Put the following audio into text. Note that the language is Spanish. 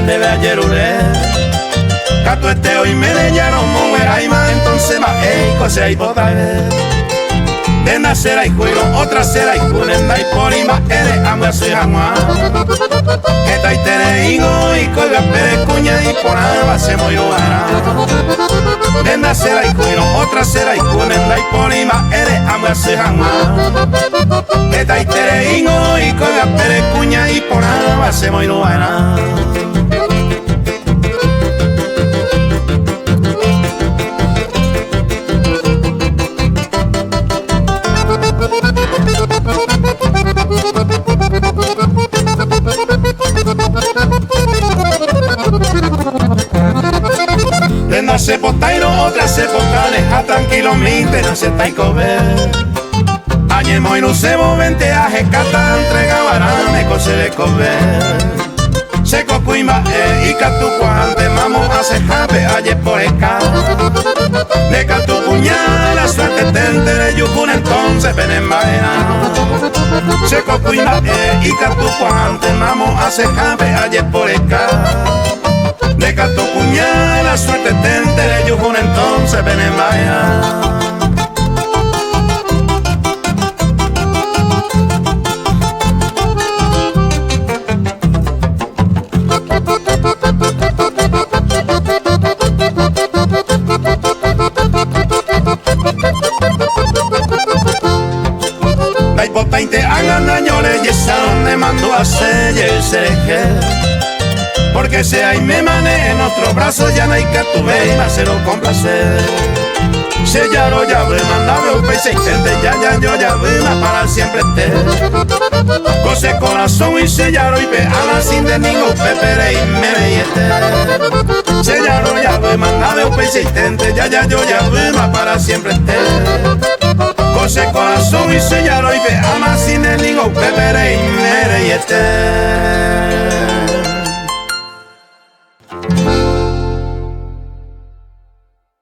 de Bellerule. Cato este hoy me leyeron muera y más entonces va cosa y bota de nacer y juego otra será y cunen y por y más eres amo a su jamás que ta y tereigo y colga pere cuña y por aba se muy buena de nacer y juego otra será y cunen y por y más eres amo a su jamás que ta y tereigo y colga pere cuña y por aba se muy buena. De nace potairo, otra se potaleja tranquilamente, nace taiko ver. Añemo y no se movente, ajecata, entrega barane, cose de comer. Se cocuima y catucuante, mamo hace jape, aye por esca. De catucuña, la suerte tente de yukun entonces ven en vaina. Se cocuima y catucuante, mamo hace jape, aye por esca. De catucuña, la suerte tente de yukun entonces ven en vaina. Te hagan daño le yesaron me mandó a sellar sereje porque si ahí me mané en otros brazos ya no hay que tuve y me hacerlo con placer sellaron ya ve mandaba un pez intente ya yo ya ve para siempre te cose corazón y sellaron y ve a la sin de ningún pepere y me veíete sellaron ya ve mandaba un pez intente ya yo ya ve para siempre te cose corazón y sellaron y ve ama sin el ningún pepere y me veíete.